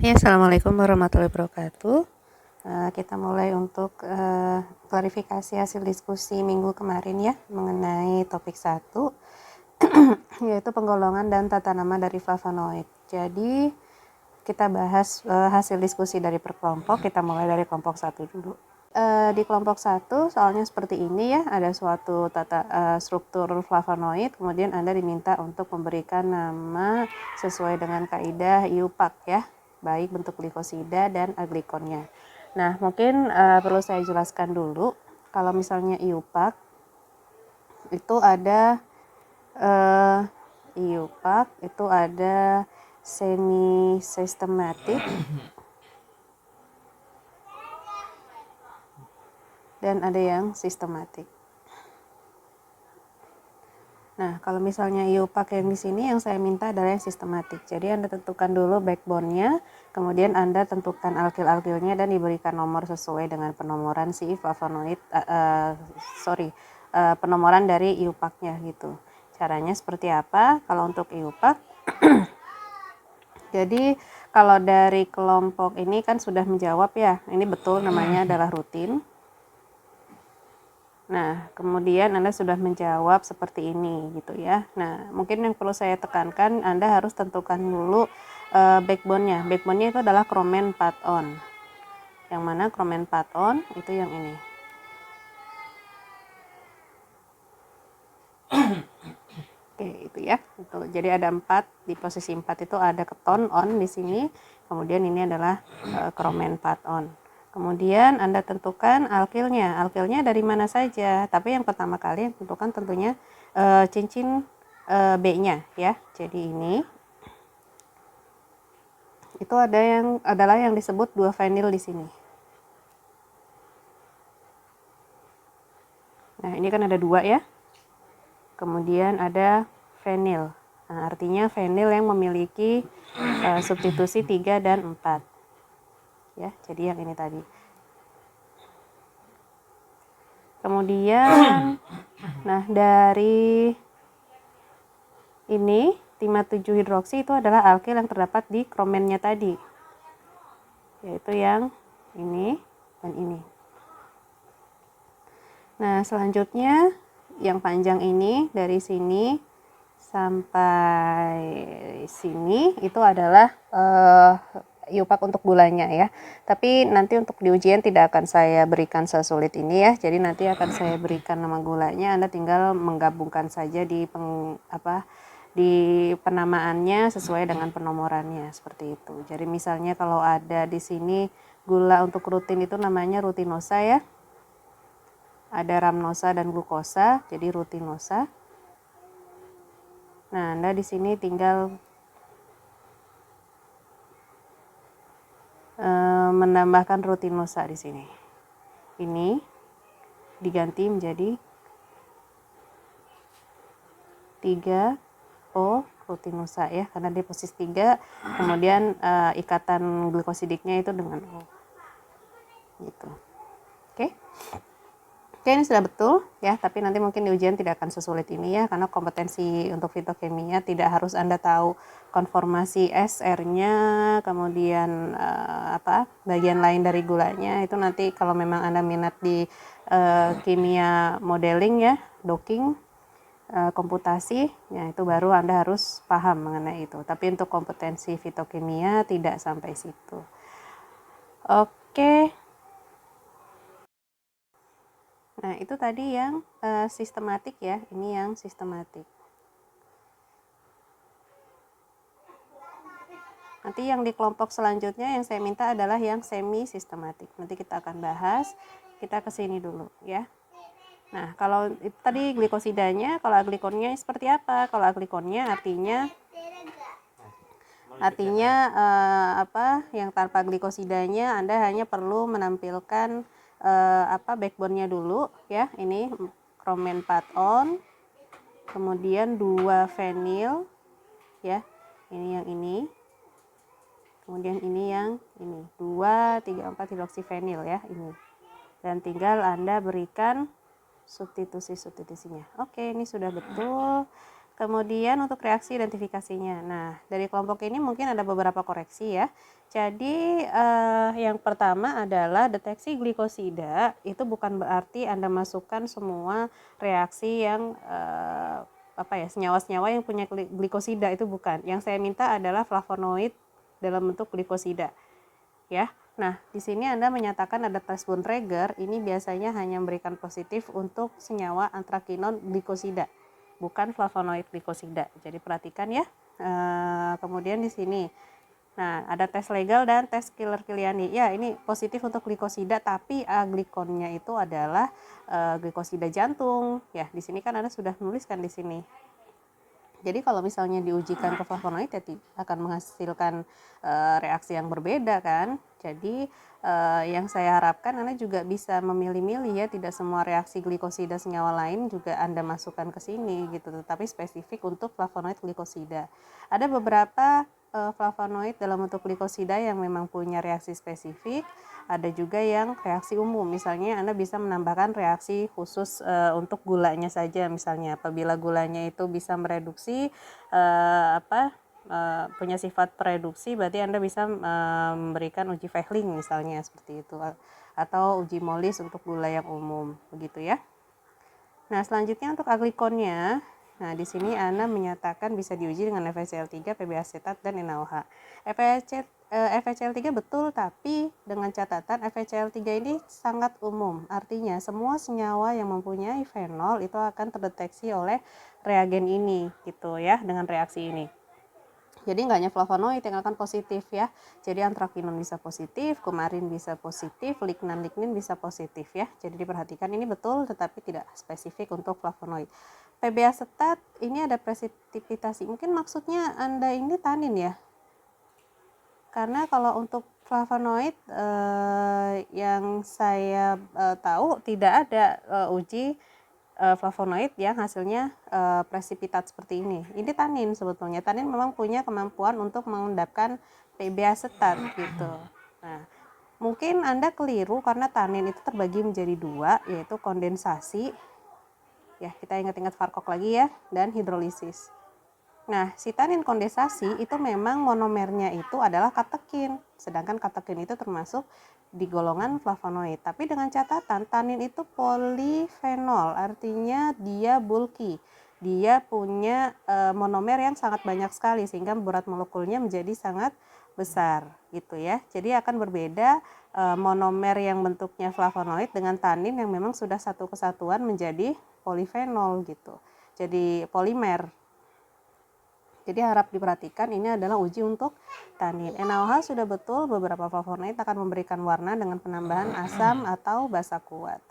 Ya, assalamualaikum warahmatullahi wabarakatuh. Kita mulai untuk klarifikasi hasil diskusi minggu kemarin ya mengenai topik 1 yaitu penggolongan dan tata nama dari flavonoid. Jadi kita bahas hasil diskusi dari per kelompok. Kita mulai dari kelompok 1 dulu. Di kelompok 1 soalnya seperti ini ya, ada suatu struktur flavonoid, kemudian Anda diminta untuk memberikan nama sesuai dengan kaidah IUPAC ya, baik bentuk glikosida dan aglikonnya. Nah, mungkin perlu saya jelaskan dulu, kalau misalnya IUPAC itu ada semi systematic dan ada yang sistematik. Nah, kalau misalnya IUPAC yang di sini yang saya minta adalah yang sistematik. Jadi Anda tentukan dulu backbone-nya, kemudian Anda tentukan alkil-alkilnya dan diberikan nomor sesuai dengan penomoran si flavonoid penomoran dari IUPAC-nya gitu. Caranya seperti apa? Kalau untuk IUPAC jadi kalau dari kelompok ini kan sudah menjawab ya, ini betul namanya adalah rutin. Nah, kemudian Anda sudah menjawab seperti ini gitu ya. Nah, mungkin yang perlu saya tekankan, Anda harus tentukan dulu backbone-nya. Backbone-nya itu adalah Chromen Paton. Yang mana Chromen Paton itu yang ini. Oke, itu ya. Itu. Jadi ada 4, di posisi 4 itu ada keton on di sini. Kemudian ini adalah Chromen Paton. Kemudian Anda tentukan alkilnya. Alkilnya dari mana saja. Tapi yang pertama kali yang tentukan tentunya cincin B-nya ya. Jadi ini itu adalah yang disebut 2 fenil di sini. Nah, ini kan ada 2 ya. Kemudian ada fenil. Nah, artinya fenil yang memiliki substitusi 3 dan 4. Ya, jadi yang ini tadi. Kemudian nah dari ini timah 7 hidroksi itu adalah alkil yang terdapat di kromennya tadi, yaitu yang ini dan ini. Nah, selanjutnya yang panjang ini dari sini sampai sini itu adalah IUPAC untuk gulanya ya. Tapi nanti untuk di ujian tidak akan saya berikan sesulit ini ya. Jadi nanti akan saya berikan nama gulanya. Anda tinggal menggabungkan saja di penamaannya sesuai dengan penomorannya seperti itu. Jadi misalnya kalau ada di sini gula untuk rutin itu namanya rutinosa ya. Ada ramnosa dan glukosa, jadi rutinosa. Nah, Anda di sini tinggal menambahkan rutinosa di sini. Ini diganti menjadi 3O rutinosa ya, karena di posisi 3, kemudian ikatan glikosidiknya itu dengan O. Gitu. Oke. Oke, ini sudah betul ya, tapi nanti mungkin di ujian tidak akan sesulit ini ya, karena kompetensi untuk fitokimia tidak harus Anda tahu konformasi SR-nya, kemudian bagian lain dari gulanya, itu nanti kalau memang Anda minat di kimia modeling ya, docking, komputasi, ya itu baru Anda harus paham mengenai itu. Tapi untuk kompetensi fitokimia tidak sampai situ. Oke. Nah, itu tadi yang sistematik ya, ini yang sistematik. Nanti yang di kelompok selanjutnya yang saya minta adalah yang semi sistematik. Nanti kita akan bahas, kita ke sini dulu ya. Nah, kalau itu tadi glikosidanya, kalau aglikonnya seperti apa? Kalau aglikonnya artinya yang tanpa glikosidanya Anda hanya perlu menampilkan backbone-nya dulu ya. Ini Chromen Paton, kemudian 2 fenil ya. Ini yang ini. Kemudian ini yang ini 2, 3, 4 hidroksifenil ya ini. Dan tinggal Anda berikan substitusinya. Oke, ini sudah betul. Kemudian untuk reaksi identifikasinya. Nah, dari kelompok ini mungkin ada beberapa koreksi ya. Jadi yang pertama adalah deteksi glikosida itu bukan berarti Anda masukkan semua reaksi yang senyawa-senyawa yang punya glikosida, itu bukan. Yang saya minta adalah flavonoid dalam bentuk glikosida. Ya. Nah, di sini Anda menyatakan ada tes Bontrager, ini biasanya hanya memberikan positif untuk senyawa antrakinon glikosida, bukan flavonoid glikosida. Jadi perhatikan ya. Kemudian di sini, nah ada tes legal dan tes Killer-Kiliani. Ya, ini positif untuk glikosida, tapi glikonnya itu adalah glikosida jantung. Ya, di sini kan Anda sudah menuliskan di sini. Jadi kalau misalnya diujikan ke flavonoid ya akan menghasilkan reaksi yang berbeda kan. Jadi yang saya harapkan Anda juga bisa memilih-milih ya, tidak semua reaksi glikosida senyawa lain juga Anda masukkan ke sini gitu, tetapi spesifik untuk flavonoid glikosida. Ada beberapa flavonoid dalam bentuk glikosida yang memang punya reaksi spesifik. Ada juga yang reaksi umum, misalnya Anda bisa menambahkan reaksi khusus untuk gulanya saja, misalnya apabila gulanya itu bisa mereduksi punya sifat pereduksi, berarti Anda bisa memberikan uji Fehling misalnya seperti itu, atau uji Molis untuk gula yang umum, begitu ya. Nah, selanjutnya untuk aglikonnya. Nah, di sini Anda menyatakan bisa diuji dengan FeCl3, PB asetat, dan NaOH. FeCl3 betul, tapi dengan catatan FeCl3 ini sangat umum. Artinya, semua senyawa yang mempunyai fenol itu akan terdeteksi oleh reagen ini, gitu ya, dengan reaksi ini. Jadi nggak hanya flavonoid yang akan positif ya. Jadi antrakinon bisa positif, kumarin bisa positif, lignin bisa positif ya. Jadi diperhatikan ini betul tetapi tidak spesifik untuk flavonoid. PB asetat ini ada presipitasi. Mungkin maksudnya Anda ini tanin ya. Karena kalau untuk flavonoid yang saya tahu tidak ada uji flavonoid yang hasilnya presipitat seperti ini. Ini tanin sebetulnya. Tanin memang punya kemampuan untuk mengendapkan PB asetat gitu. Nah, mungkin Anda keliru karena tanin itu terbagi menjadi dua, yaitu kondensasi. Ya, kita ingat-ingat Farkok lagi ya, dan hidrolisis. Nah, si tanin kondensasi itu memang monomernya itu adalah katekin, sedangkan katekin itu termasuk di golongan flavonoid. Tapi dengan catatan tanin itu polifenol, artinya dia bulky. Dia punya monomer yang sangat banyak sekali sehingga berat molekulnya menjadi sangat besar gitu ya. Jadi akan berbeda monomer yang bentuknya flavonoid dengan tanin yang memang sudah satu kesatuan menjadi polifenol gitu. Jadi polimer. Jadi harap diperhatikan ini adalah uji untuk tanin. NaOH sudah betul, beberapa flavonoid akan memberikan warna dengan penambahan asam atau basa kuat.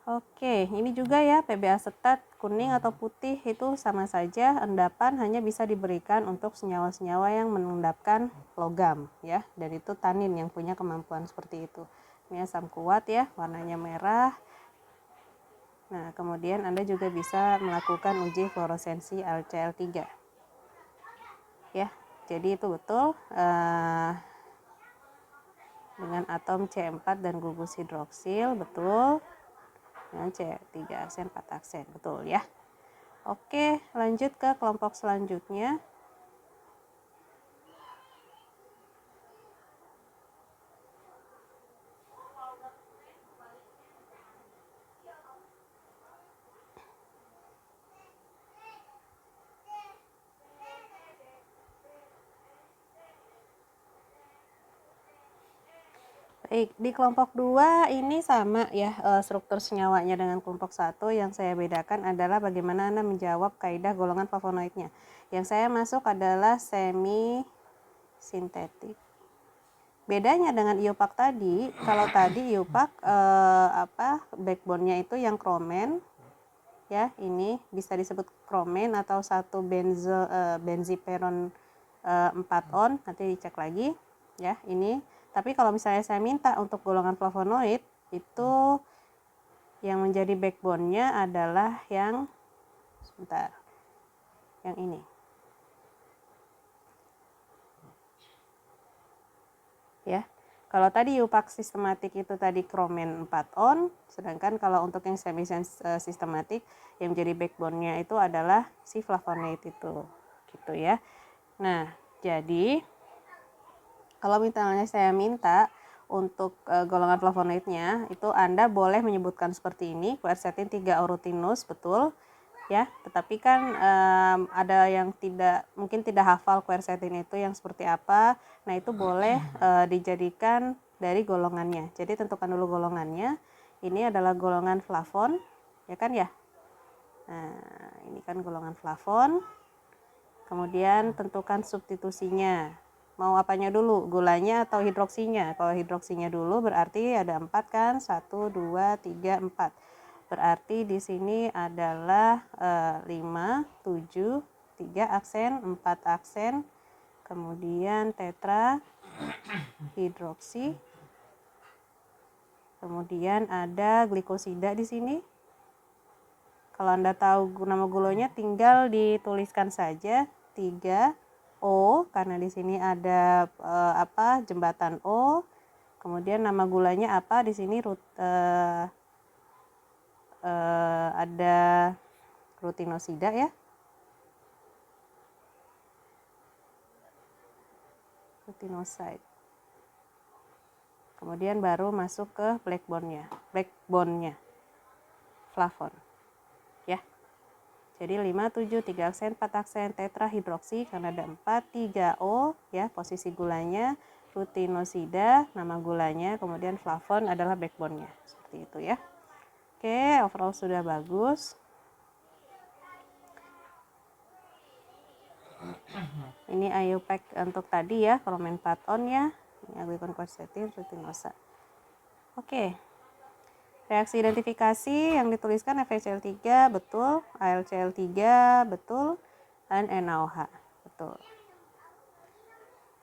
Oke, ini juga ya PB asetat kuning atau putih itu sama saja, endapan hanya bisa diberikan untuk senyawa-senyawa yang mengendapkan logam ya, dan itu tanin yang punya kemampuan seperti itu. Ini asam kuat ya, warnanya merah. Nah, kemudian Anda juga bisa melakukan uji fluoresensi LCl3. Ya, jadi itu betul dengan atom C4 dan gugus hidroksil, betul. Dengan C3 aksen 4 aksen, betul ya. Oke, lanjut ke kelompok selanjutnya. Baik, di kelompok 2 ini sama ya struktur senyawanya dengan kelompok 1. Yang saya bedakan adalah bagaimana Anda menjawab kaidah golongan flavonoidnya. Yang saya masuk adalah semi sintetik. Bedanya dengan IUPAC tadi, kalau tadi IUPAC backbone-nya itu yang kromen ya, ini bisa disebut kromen atau satu benziperon 4 on, nanti dicek lagi ya ini. Tapi kalau misalnya saya minta untuk golongan flavonoid itu yang menjadi backbone-nya adalah yang yang ini. Ya. Kalau tadi IUPAC sistematik itu tadi kromen 4 on, sedangkan kalau untuk yang semi sistematik yang menjadi backbone-nya itu adalah si flavonoid itu, gitu ya. Nah, jadi kalau misalnya saya minta untuk golongan flavonoidnya, itu Anda boleh menyebutkan seperti ini, quercetin 3 Arutinus, betul ya, tetapi kan ada yang mungkin tidak hafal quercetin itu yang seperti apa. Nah, itu boleh dijadikan dari golongannya. Jadi tentukan dulu golongannya. Ini adalah golongan flavon, ya kan ya. Nah, ini kan golongan flavon. Kemudian tentukan substitusinya. Mau apanya dulu, gulanya atau hidroksinya? Kalau hidroksinya dulu berarti ada 4 kan, 1, 2, 3, 4. Berarti di sini adalah 5, 7, 3 aksen, 4 aksen, kemudian tetra, hidroksi, kemudian ada glikosida di sini. Kalau Anda tahu nama gulanya tinggal dituliskan saja 3 O, karena di sini ada jembatan O. Kemudian nama gulanya apa? Di sini ada rutinosida ya, rutinoside. Kemudian baru masuk ke backbone-nya flavon ya. Jadi 5, 7, 3 aksen, 4 aksen, tetrahidroksi karena ada 4, 3 O ya, posisi gulanya, rutinosida nama gulanya, kemudian flavon adalah backbone-nya. Seperti itu ya. Oke, overall sudah bagus. Ini IUPAC untuk tadi ya, kromen 4 on ya. Ini aglikon quercetin, rutinosa. Oke. Reaksi identifikasi yang dituliskan FeCl3 betul, AlCl3 betul, dan NaOH betul.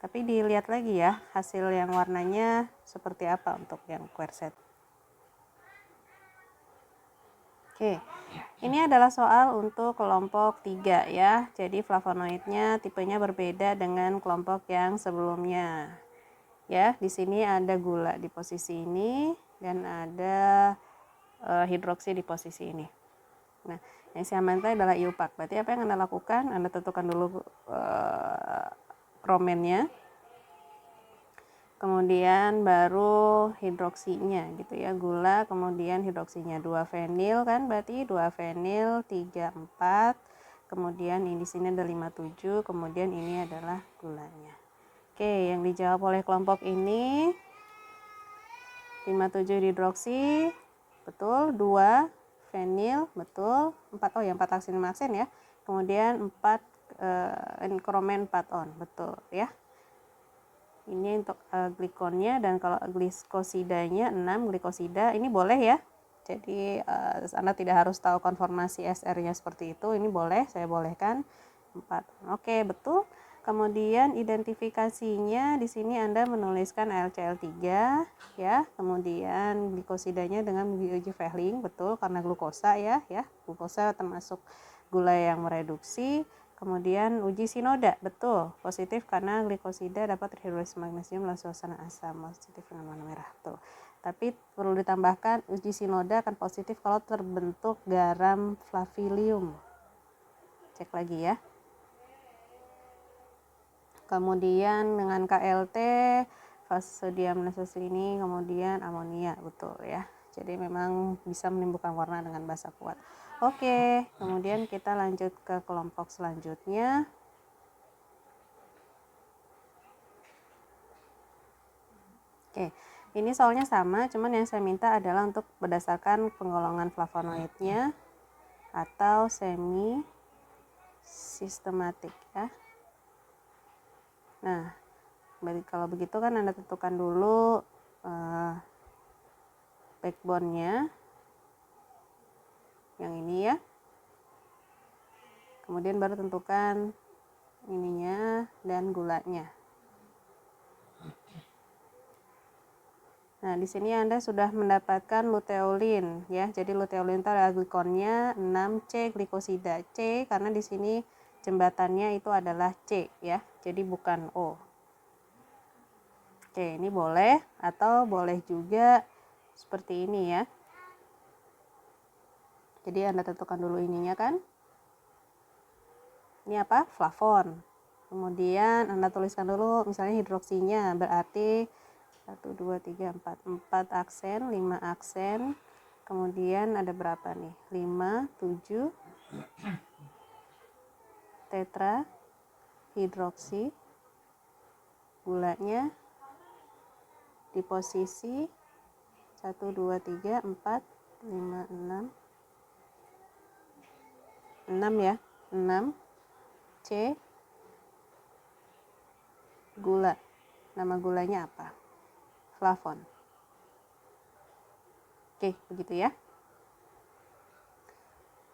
Tapi dilihat lagi ya hasil yang warnanya seperti apa untuk yang quercet. Oke, ini adalah soal untuk kelompok 3 ya. Jadi flavonoidnya tipenya berbeda dengan kelompok yang sebelumnya. Ya, di sini ada gula di posisi ini dan ada hidroksi di posisi ini. Nah, yang saya minta adalah IUPAC. Berarti apa yang Anda lakukan? Anda tentukan dulu kromennya. Kemudian baru hidroksinya gitu ya, gula kemudian hidroksinya 2 fenil kan, berarti 2 fenil 3 4, kemudian ini di sini ada 5 7, kemudian ini adalah gulanya. Oke, yang dijawab oleh kelompok ini 5 7 hidroksi betul, 2 fenil betul, 4 yang 4 aksen 5 aksen ya, kemudian 4 kromen 4 on betul ya. Ini untuk glikonnya, dan kalau glikosidanya 6 glikosida ini boleh ya. Jadi Anda tidak harus tahu konformasi SR-nya seperti itu, ini boleh, saya bolehkan 4. Oke, betul. Kemudian identifikasinya di sini Anda menuliskan AlCl3 ya. Kemudian glikosidanya dengan uji Fehling betul karena glukosa ya. Glukosa termasuk gula yang mereduksi. Kemudian uji sinoda, betul, positif karena glikosida dapat terhidrolis magnesium melalui suasana asam, positif dengan warna merah, betul. Tapi perlu ditambahkan uji sinoda akan positif kalau terbentuk garam flavilium. Cek lagi ya. Kemudian dengan KLT, fasodiamnasa ini, kemudian amonia, betul ya. Jadi memang bisa menimbulkan warna dengan basa kuat. Oke, kemudian kita lanjut ke kelompok selanjutnya. Oke, ini soalnya sama, cuman yang saya minta adalah untuk berdasarkan penggolongan flavonoidnya atau semi sistematik ya. Nah, kalau begitu kan Anda tentukan dulu backbone-nya yang ini ya. Kemudian baru tentukan ininya dan gulanya. Nah, di sini Anda sudah mendapatkan luteolin ya. Jadi luteolin itu adalah glikonnya, 6C glikosida. C karena di sini jembatannya itu adalah C ya. Jadi bukan O. Oke, ini boleh atau boleh juga seperti ini ya. Jadi Anda tentukan dulu ininya kan. Ini apa? Flavon. Kemudian Anda tuliskan dulu misalnya hidroksinya, berarti 1, 2, 3, 4, 4 aksen, 5 aksen. Kemudian ada berapa nih? 5, 7 tetra hidroksi. Gulanya di posisi 1, 2, 3, 4, 5, 6. 6 ya. 6 C gula. Nama gulanya apa? Flavon. Oke, begitu ya.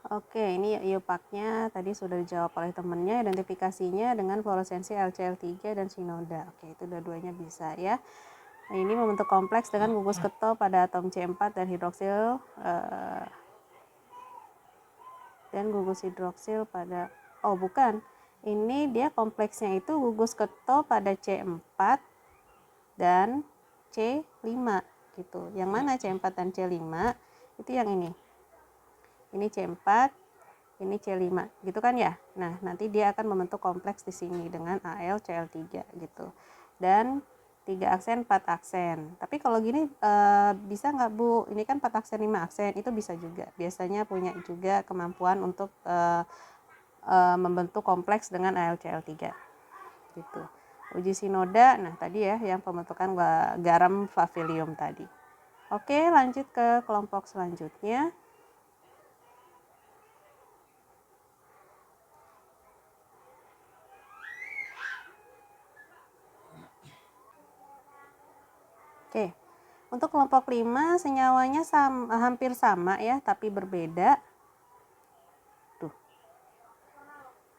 Oke, ini iopaknya tadi sudah dijawab oleh temennya, identifikasinya dengan fluoresensi LCl3 dan sinoda. Oke, itu dua-duanya bisa ya. Nah, ini membentuk kompleks dengan gugus keto pada atom C4 dan hidroksil dan gugus hidroksil pada bukan. Ini dia kompleksnya itu gugus keto pada C4 dan C5 gitu. Yang mana C4 dan C5? Itu yang ini. Ini C4, ini C5 gitu kan ya. Nah, nanti dia akan membentuk kompleks di sini dengan AlCl3 gitu. Dan 3 aksen, 4 aksen. Tapi kalau gini bisa nggak Bu? Ini kan 4 aksen, 5 aksen. Itu bisa juga. Biasanya punya juga kemampuan untuk membentuk kompleks dengan AlCl3 gitu. Uji sinoda, nah tadi ya yang pembentukan garam favelium tadi. Oke, lanjut ke kelompok selanjutnya. Oke, untuk kelompok 5 senyawanya hampir sama ya, tapi berbeda.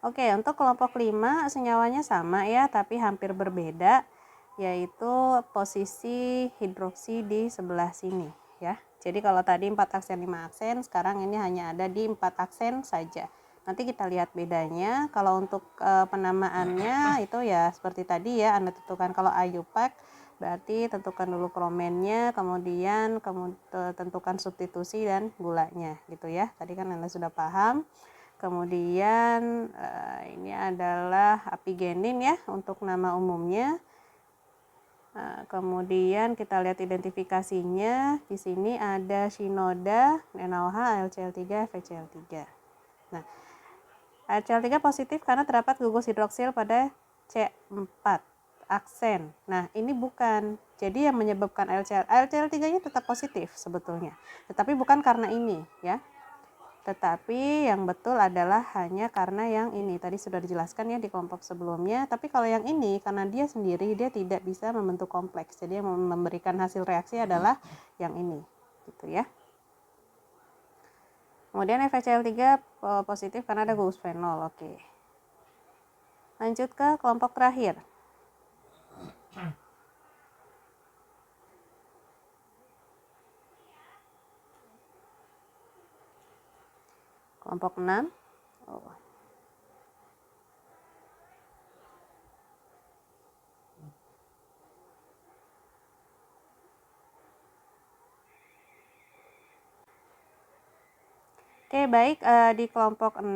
Oke, untuk kelompok 5 senyawanya sama ya, tapi hampir berbeda, yaitu posisi hidroksi di sebelah sini ya. Jadi kalau tadi 4 aksen 5 aksen, sekarang ini hanya ada di 4 aksen saja. Nanti kita lihat bedanya. Kalau untuk penamaannya itu ya seperti tadi ya, Anda tentukan kalau IUPAC berarti tentukan dulu kromennya, kemudian tentukan substitusi dan gulanya gitu ya. Tadi kan Anda sudah paham. Kemudian ini adalah apigenin ya untuk nama umumnya. Kemudian kita lihat identifikasinya. Di sini ada sinoda, NaOH, AlCl3, FeCl3. Nah, AlCl3 positif karena terdapat gugus hidroksil pada C4 aksen. Nah, ini bukan. Jadi yang menyebabkan AlCl3-nya tetap positif sebetulnya. Tetapi bukan karena ini ya. Tetapi yang betul adalah hanya karena yang ini tadi sudah dijelaskan ya di kelompok sebelumnya. Tapi kalau yang ini karena dia sendiri dia tidak bisa membentuk kompleks. Jadi yang memberikan hasil reaksi adalah yang ini gitu ya. Kemudian FeCl3 positif karena ada gugus fenol. Oke. Lanjut ke kelompok terakhir. Kelompok 6. Oke, baik, di kelompok 6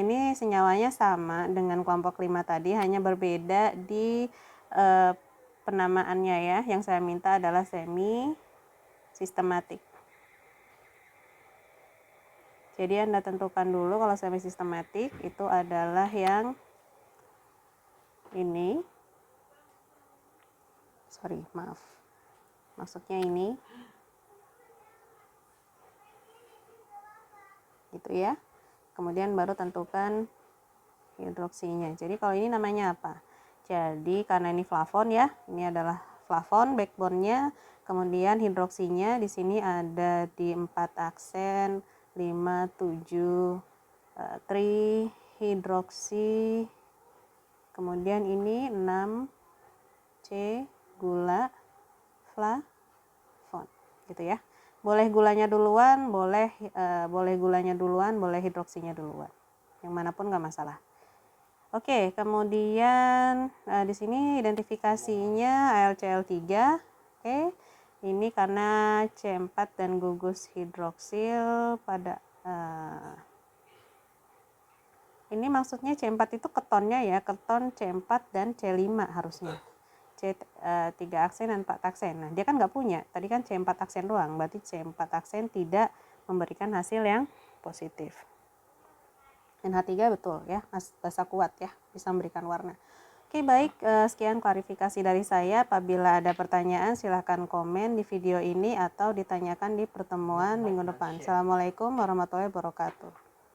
ini senyawanya sama dengan kelompok 5 tadi, hanya berbeda di penamaannya ya. Yang saya minta adalah semi sistematik. Jadi Anda tentukan dulu kalau semi sistematik itu adalah yang ini. Sorry, maaf. Maksudnya ini. Gitu ya. Kemudian baru tentukan hidroksinya. Jadi kalau ini namanya apa? Jadi karena ini flavon ya, ini adalah flavon backbone-nya, kemudian hidroksinya di sini ada di 4 aksen, 5, 7 trihidroksi. Kemudian ini 6 C gula flavon gitu ya. Boleh gulanya duluan, boleh gulanya duluan, boleh hidroksinya duluan. Yang manapun nggak masalah. Oke, kemudian di sini identifikasinya AlCl3. Oke, ini karena C4 dan gugus hidroksil pada ini maksudnya C4 itu ketonnya ya, keton C4 dan C5 harusnya. C3 aksen dan 4 aksen. Nah, dia kan nggak punya. Tadi kan C4 aksen doang, berarti C4 aksen tidak memberikan hasil yang positif. NH3 betul ya, basa kuat ya, bisa memberikan warna. Oke baik, sekian klarifikasi dari saya. Apabila ada pertanyaan silahkan komen di video ini atau ditanyakan di pertemuan minggu depan. Assalamualaikum warahmatullahi wabarakatuh.